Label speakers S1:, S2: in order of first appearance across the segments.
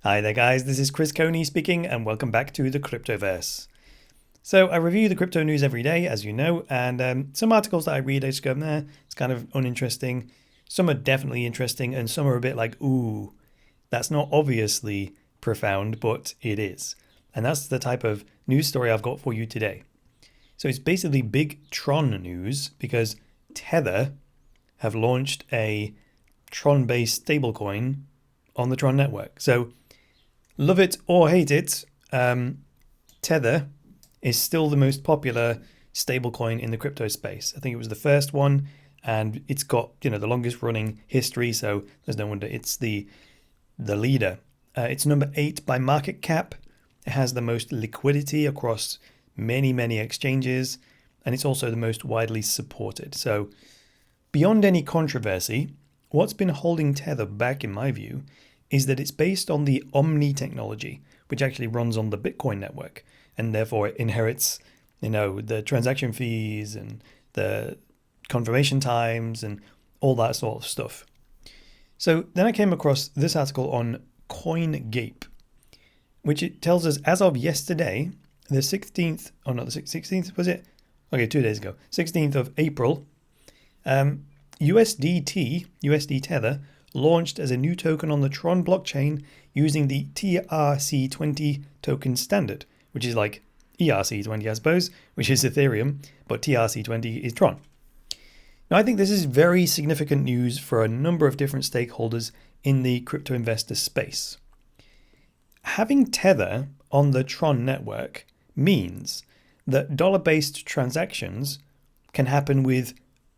S1: Hi there guys, this is Chris Coney speaking and welcome back to the Cryptoverse. So I review the crypto news every day, as you know, and some articles that I read, I just go, nah, it's kind of uninteresting. Some are definitely interesting and some are a bit like, ooh, that's not obviously profound, but it is. And that's the type of news story I've got for you today. So it's basically big Tron news because Tether have launched a Tron-based stablecoin on the Tron network. So love it or hate it, Tether is still the most popular stablecoin in the crypto space. I think it was the first one, and it's got the longest running history. So there's no wonder it's the leader. It's number 8 by market cap. It has the most liquidity across many exchanges, and it's also the most widely supported. So beyond any controversy, what's been holding Tether back, in my view, is that it's based on the OMNI technology, which actually runs on the Bitcoin network, and therefore it inherits, the transaction fees and the confirmation times and all that sort of stuff. So then I came across this article on CoinGape, which it tells us as of yesterday, the 16th, oh not the 16th, was it? Okay, 2 days ago, 16th of April, USD Tether launched as a new token on the Tron blockchain using the TRC20 token standard, which is like ERC20, I suppose, which is Ethereum, but TRC20 is Tron. Now, I think this is very significant news for a number of different stakeholders in the crypto investor space. Having Tether on the Tron network means that dollar-based transactions can happen with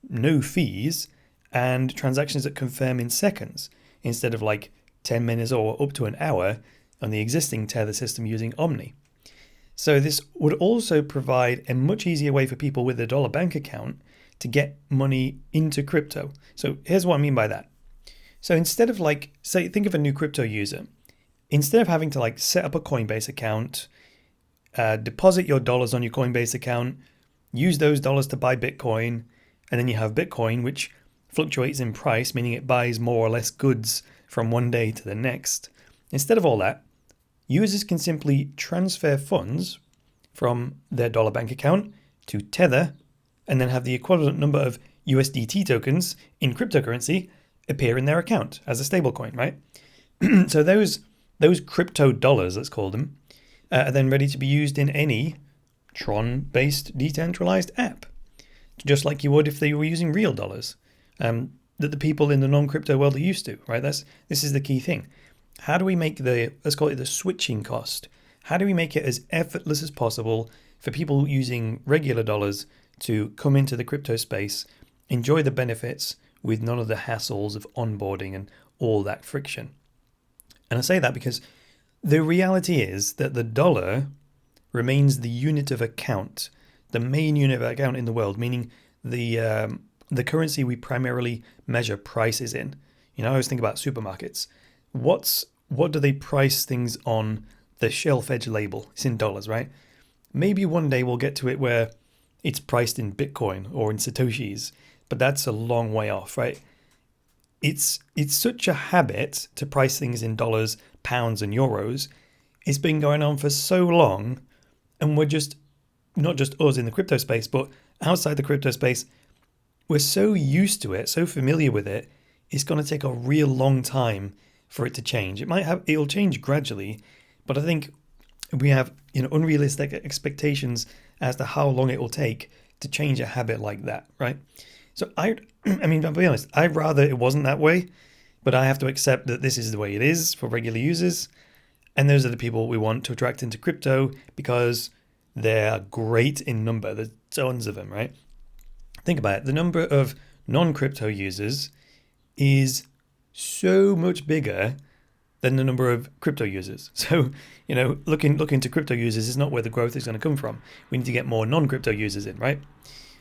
S1: no fees and transactions that confirm in seconds instead of like 10 minutes or up to an hour on the existing Tether system using OMNI. So this would also provide a much easier way for people with a dollar bank account to get money into crypto. So here's what I mean by that. So instead of think of a new crypto user. Instead of having to set up a Coinbase account, deposit your dollars on your Coinbase account, use those dollars to buy Bitcoin, and then you have Bitcoin, which fluctuates in price, meaning it buys more or less goods from one day to the next. Instead of all that, users can simply transfer funds from their dollar bank account to Tether and then have the equivalent number of USDT tokens in cryptocurrency appear in their account as a stablecoin, right? So those crypto dollars, let's call them, are then ready to be used in any Tron-based decentralized app, just like you would if they were using real dollars. That the people in the non-crypto world are used to, right? This is the key thing. How do we make let's call it the switching cost? How do we make it as effortless as possible for people using regular dollars to come into the crypto space, enjoy the benefits with none of the hassles of onboarding and all that friction? And I say that because the reality is that the dollar remains the unit of account, the main unit of account in the world, meaning the currency we primarily measure prices in. I always think about supermarkets. What do they price things on the shelf edge label? It's in dollars, right? Maybe one day we'll get to it where it's priced in Bitcoin or in Satoshis, but that's a long way off, right? It's such a habit to price things in dollars, pounds, and euros. It's been going on for so long, and we're just, not just us in the crypto space, but outside the crypto space, we're so used to it, so familiar with it, it's going to take a real long time for it to change. It'll change gradually, but I think we have unrealistic expectations as to how long it will take to change a habit like that, right? So I'll be honest, I'd rather it wasn't that way, but I have to accept that this is the way it is for regular users, and those are the people we want to attract into crypto because they're great in number. There's tons of them, right? Think about it. The number of non-crypto users is so much bigger than the number of crypto users. So, looking to crypto users is not where the growth is going to come from. We need to get more non-crypto users in, right?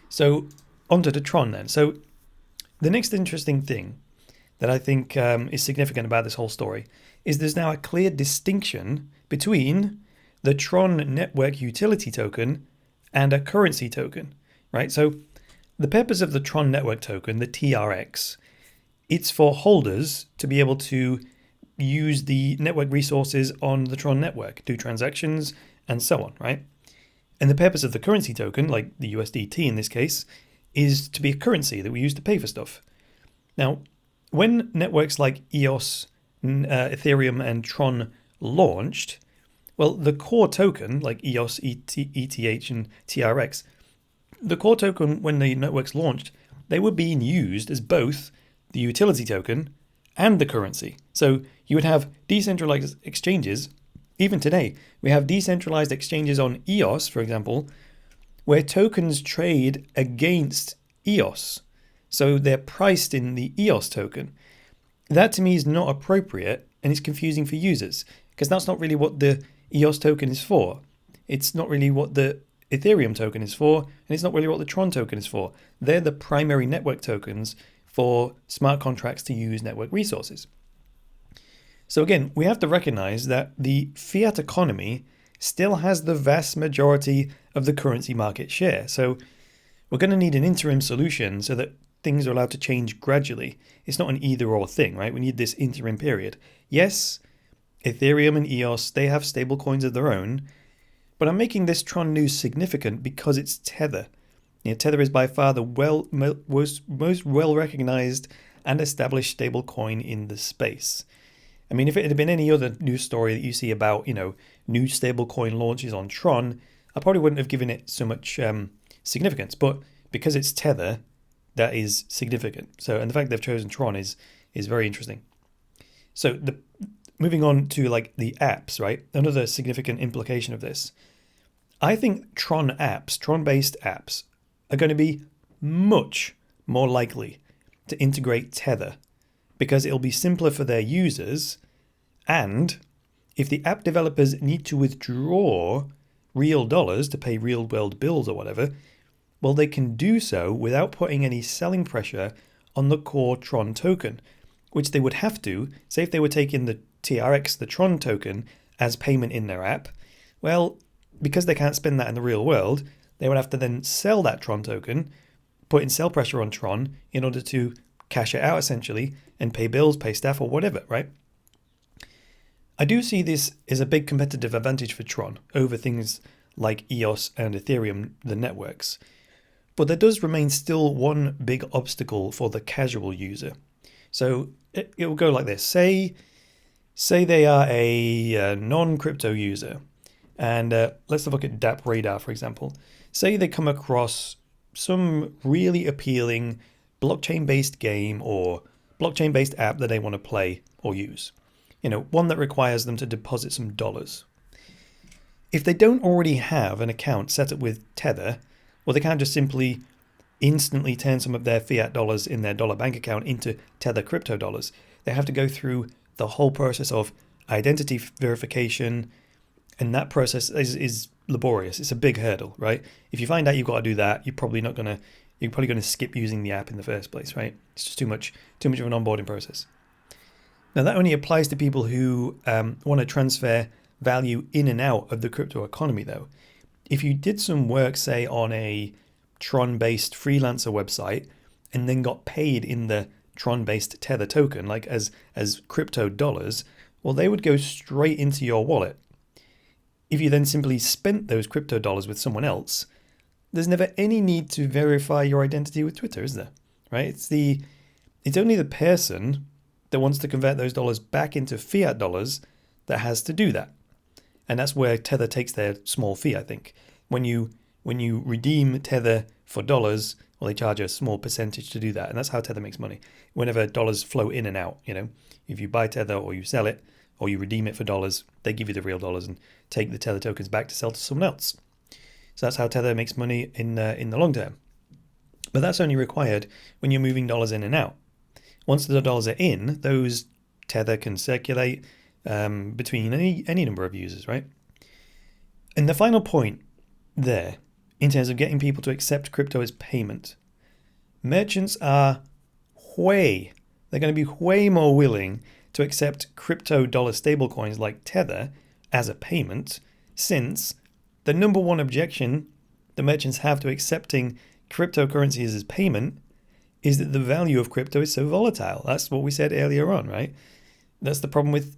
S1: So onto the Tron then. So the next interesting thing that I think is significant about this whole story is there's now a clear distinction between the Tron network utility token and a currency token, right? So the purpose of the Tron network token, the TRX, it's for holders to be able to use the network resources on the Tron network, do transactions, and so on, right? And the purpose of the currency token, like the USDT in this case, is to be a currency that we use to pay for stuff. Now, when networks like EOS, Ethereum, and Tron launched, well, the core token, like EOS, ETH, and TRX, the core token, when the networks launched, they were being used as both the utility token and the currency. So you would have decentralized exchanges. Even today, we have decentralized exchanges on EOS, for example, where tokens trade against EOS. So they're priced in the EOS token. That to me is not appropriate, and it's confusing for users because that's not really what the EOS token is for. It's not really what the Ethereum token is for, and it's not really what the Tron token is for. They're the primary network tokens for smart contracts to use network resources. So again, we have to recognize that the fiat economy still has the vast majority of the currency market share. So we're going to need an interim solution so that things are allowed to change gradually. It's not an either or thing, right? We need this interim period. Yes, Ethereum and EOS, they have stable coins of their own, but I'm making this Tron news significant because it's Tether. Tether is by far the most well recognized and established stable coin in the space. I mean, if it had been any other news story that you see about, new stablecoin launches on Tron, I probably wouldn't have given it so much significance. But because it's Tether, that is significant. So, and the fact they've chosen Tron is very interesting. So, moving on to like the apps, right? Another significant implication of this. I think Tron-based apps, are going to be much more likely to integrate Tether because it'll be simpler for their users, and if the app developers need to withdraw real dollars to pay real world bills or whatever, well, they can do so without putting any selling pressure on the core Tron token, which they would have to, say if they were taking the TRX, the Tron token, as payment in their app, well, because they can't spend that in the real world, they would have to then sell that Tron token, put in sell pressure on Tron in order to cash it out essentially and pay bills, pay staff or whatever, right? I do see this as a big competitive advantage for Tron over things like EOS and Ethereum, the networks. But there does remain still one big obstacle for the casual user. So it will go like this. Say they are a non-crypto user. And let's look at DApp Radar, for example. Say they come across some really appealing blockchain-based game or blockchain-based app that they want to play or use. One that requires them to deposit some dollars. If they don't already have an account set up with Tether, well, they can't just simply instantly turn some of their fiat dollars in their dollar bank account into Tether crypto dollars. They have to go through the whole process of identity verification, and that process is laborious. It's a big hurdle, right? If you find out you've got to do that, you're probably going to skip using the app in the first place, right? It's just too much of an onboarding process. Now, that only applies to people who want to transfer value in and out of the crypto economy, though. If you did some work, say, on a Tron-based freelancer website and then got paid in the Tron-based Tether token, like as crypto dollars, well, they would go straight into your wallet. If you then simply spent those crypto dollars with someone else, there's never any need to verify your identity with Twitter, is there? Right? It's only the person that wants to convert those dollars back into fiat dollars that has to do that. And that's where Tether takes their small fee, I think. When you redeem Tether for dollars, well, they charge a small percentage to do that. And that's how Tether makes money. Whenever dollars flow in and out, if you buy Tether or you sell it or you redeem it for dollars, they give you the real dollars and take the Tether tokens back to sell to someone else. So that's how Tether makes money in the long term. But that's only required when you're moving dollars in and out. Once the dollars are in, those Tether can circulate between any number of users, right? And the final point there, in terms of getting people to accept crypto as payment, merchants are they're going to be way more willing to accept crypto dollar stablecoins like Tether as a payment, since the number one objection the merchants have to accepting cryptocurrencies as payment is that the value of crypto is so volatile. That's what we said earlier on, right? That's the problem with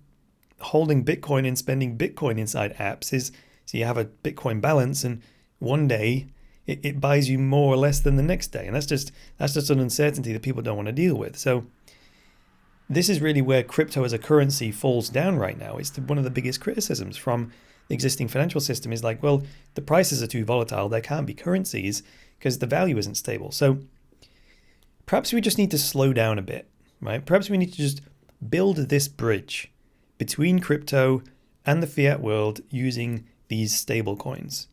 S1: holding Bitcoin and spending Bitcoin inside apps is, so you have a Bitcoin balance and one day it buys you more or less than the next day. And that's just an uncertainty that people don't want to deal with. So this is really where crypto as a currency falls down right now. It's one of the biggest criticisms from the existing financial system is like, well, the prices are too volatile. There can't be currencies because the value isn't stable. So perhaps we just need to slow down a bit, right? Perhaps we need to just build this bridge between crypto and the fiat world using these stable coins.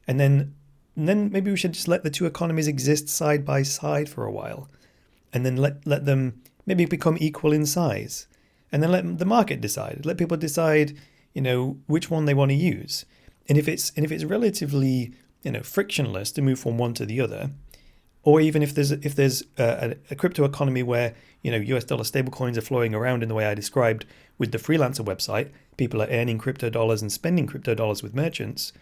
S1: And then maybe we should just let the two economies exist side by side for a while. And then let them maybe become equal in size. And then let the market decide. Let people decide, which one they want to use. And if it's relatively, frictionless to move from one to the other, or even if there's a crypto economy where US dollar stablecoins are flowing around in the way I described with the freelancer website, people are earning crypto dollars and spending crypto dollars with merchants,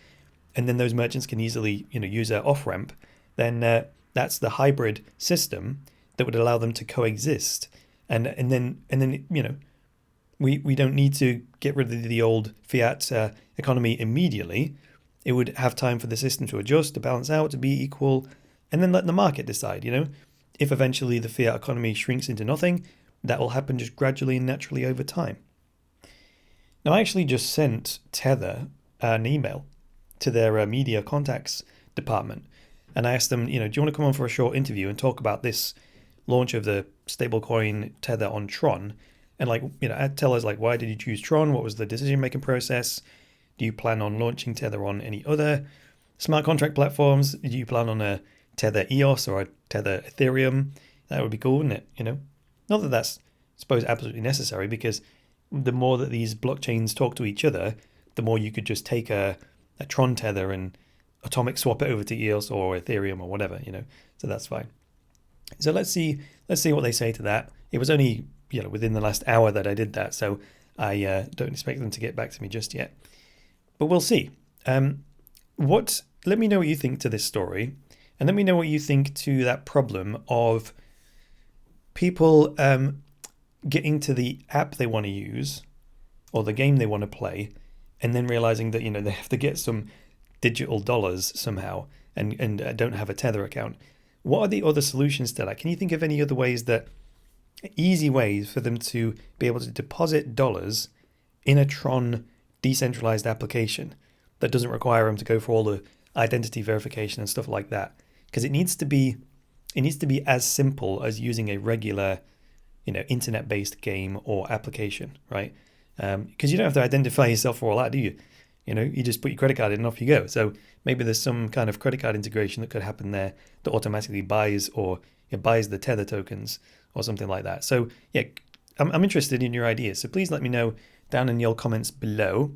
S1: and then those merchants can easily use their off ramp, then that's the hybrid system that would allow them to coexist, and then we don't need to get rid of the old fiat economy immediately. It would have time for the system to adjust, to balance out, to be equal, and then let the market decide. If eventually the fiat economy shrinks into nothing, that will happen just gradually and naturally over time. Now, I actually just sent Tether an email to their media contacts department, and I asked them, do you want to come on for a short interview and talk about this launch of the stablecoin Tether on Tron, and tell us why did you choose Tron? What was the decision-making process? Do you plan on launching Tether on any other smart contract platforms? Do you plan on a Tether EOS or a Tether Ethereum? That would be cool, wouldn't it? Not that that's, I suppose, absolutely necessary, because the more that these blockchains talk to each other, the more you could just take a Tron Tether and atomic swap it over to EOS or Ethereum or whatever, so that's fine. So let's see what they say to that. It was only within the last hour that I did that, so I don't expect them to get back to me just yet, but we'll see. Let me know what you think to this story, and let me know what you think to that problem of people getting to the app they want to use or the game they want to play, and then realizing that they have to get some digital dollars somehow and don't have a Tether account. What are the other solutions to that? Can you think of any other easy ways for them to be able to deposit dollars in a Tron decentralized application that doesn't require them to go for all the identity verification and stuff like that? Because it needs to be as simple as using a regular, internet-based game or application, right? Because you don't have to identify yourself for all that, do you? You just put your credit card in and off you go. So maybe there's some kind of credit card integration that could happen there that automatically buys the Tether tokens or something like that. So yeah, I'm interested in your ideas. So please let me know down in your comments below.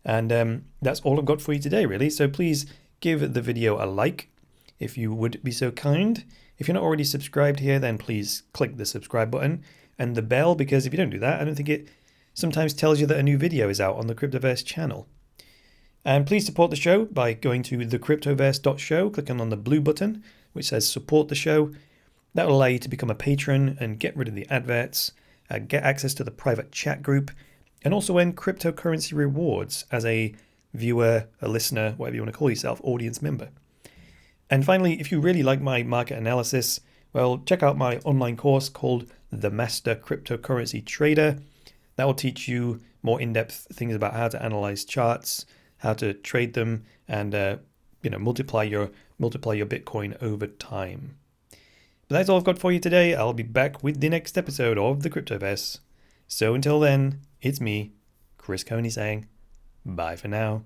S1: And that's all I've got for you today, really. So please give the video a like if you would be so kind. If you're not already subscribed here, then please click the subscribe button and the bell, because if you don't do that, I don't think it sometimes tells you that a new video is out on the Cryptoverse channel. And please support the show by going to thecryptoverse.show, clicking on the blue button which says support the show. That will allow you to become a patron and get rid of the adverts, get access to the private chat group, and also earn cryptocurrency rewards as a viewer, a listener, whatever you want to call yourself, audience member. And finally, if you really like my market analysis, well, check out my online course called The Master Cryptocurrency Trader. That will teach you more in-depth things about how to analyze charts, how to trade them, and multiply your Bitcoin over time. But that's all I've got for you today. I'll be back with the next episode of the Cryptoverse. So until then, it's me, Chris Coney, saying bye for now.